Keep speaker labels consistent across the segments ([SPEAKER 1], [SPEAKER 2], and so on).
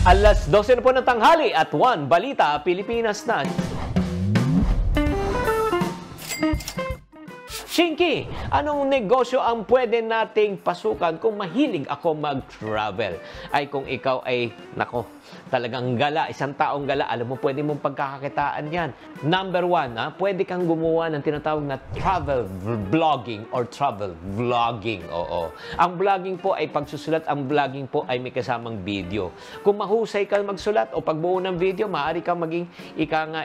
[SPEAKER 1] Alas 12 na po ng tanghali at 1, Balita Pilipinas na. Chinky, anong negosyo ang pwede nating pasukan kung mahilig ako mag-travel? Ay kung ikaw ay, nako, talagang gala, isang taong gala, alam mo, pwede mong pagkakakitaan yan. Number 1, pwede kang gumawa ng tinatawag na travel blogging or travel vlogging. Oo. Ang vlogging po ay pagsusulat, ang vlogging po ay may kasamang video. Kung mahusay ka magsulat o pagbuo ng video, maaari kang maging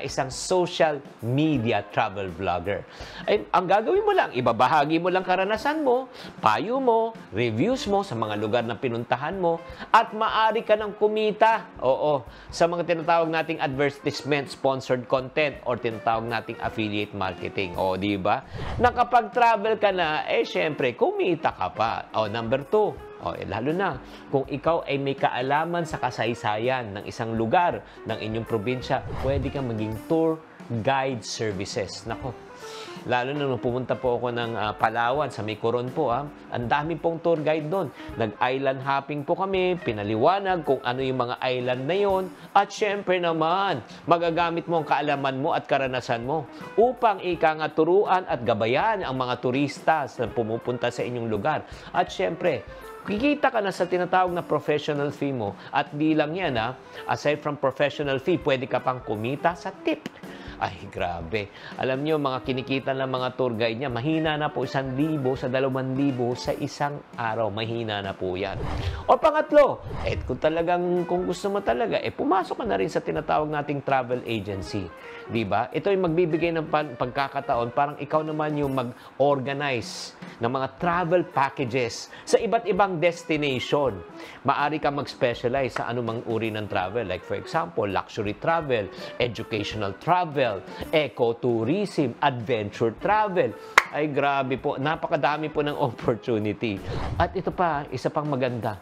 [SPEAKER 1] isang social media travel vlogger. Ay, ang gagawin mo lang, ibabahagi mo lang karanasan mo, payo mo, reviews mo sa mga lugar na pinuntahan mo, at maaari ka ng kumita, oo, sa mga tinatawag nating advertisement, sponsored content, or tinatawag nating affiliate marketing. O, di ba? Nakapag-travel ka na, syempre, kumita ka pa. O, number 2, lalo na kung ikaw ay may kaalaman sa kasaysayan ng isang lugar, ng inyong probinsya, pwede kang maging tour guide services. Nako, lalo na nung pumunta po ako ng Palawan, sa Coron po, ang dami pong tour guide doon. Nag-island hopping po kami, pinaliwanag kung ano yung mga island na yon. At syempre naman, magagamit mo ang kaalaman mo at karanasan mo upang turuan at gabayan ang mga turista na pumupunta sa inyong lugar. At syempre, kikita ka na sa tinatawag na professional fee mo. At di lang yan, aside from professional fee, pwede ka pang kumita sa tip. Ay, grabe. Alam nyo, mga kinikita ng mga tour guide niya, mahina na po 1,000 sa 2,000 sa isang araw. Mahina na po yan. O pangatlo, kung gusto mo talaga, pumasok ka na rin sa tinatawag nating travel agency. Diba? Ito yung magbibigay ng pagkakataon, parang ikaw naman yung mag-organize ng mga travel packages sa iba't ibang destination. Maaari ka mag-specialize sa anumang uri ng travel. Like for example, luxury travel, educational travel, ecotourism, adventure travel. Ay, grabe po. Napakadami po ng opportunity. At ito pa, isa pang maganda.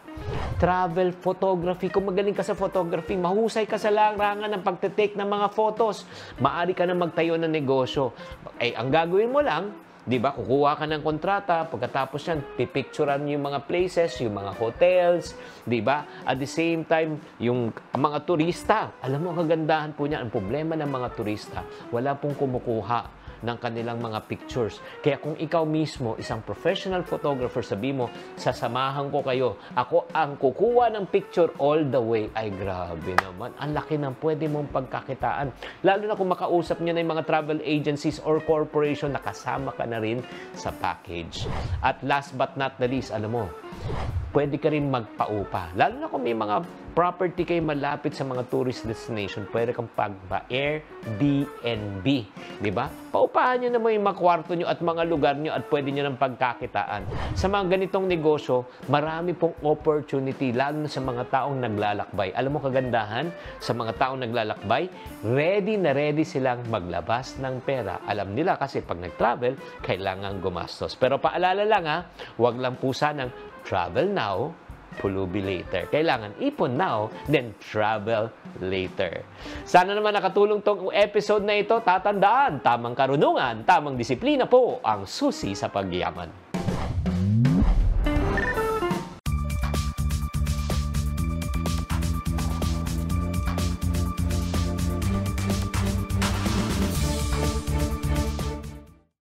[SPEAKER 1] Travel photography. Kung magaling ka sa photography, mahusay ka sa larangan ng pagtitake ng mga photos, maaari ka na magtayo ng negosyo. Ang gagawin mo lang, di ba, kukuha ka ng kontrata, pagkatapos yan, pipicturean yung mga places, yung mga hotels, di ba? At the same time, yung mga turista, alam mo, kagandahan po niya, ang problema ng mga turista, wala pong kumukuha ng kanilang mga pictures. Kaya kung ikaw mismo, isang professional photographer, sabi mo, sasamahan ko kayo. Ako ang kukuha ng picture all the way. Ay, grabe naman. Ang laki ng pwede mong pagkakitaan. Lalo na kung makausap niyo na yung mga travel agencies or corporation, nakasama ka na rin sa package. At last but not the least, alam mo, pwede ka rin magpaupa. Lalo na kung may mga property kayo malapit sa mga tourist destination, pwede kang pag-Airbnb. Di ba? Paupahan nyo na mo yung mga kwarto nyo at mga lugar nyo at pwede nyo ng pagkakitaan. Sa mga ganitong negosyo, marami pong opportunity, lalo na sa mga taong naglalakbay. Alam mo kagandahan? Sa mga taong naglalakbay, ready na ready silang maglabas ng pera. Alam nila kasi pag nag-travel, kailangan gumastos. Pero paalala lang huwag lang po sanang travel now, pulubi later. Kailangan ipon now, then travel later. Sana naman nakatulong tong episode na ito. Tatandaan, tamang karunungan, tamang disiplina po ang susi sa pagyaman.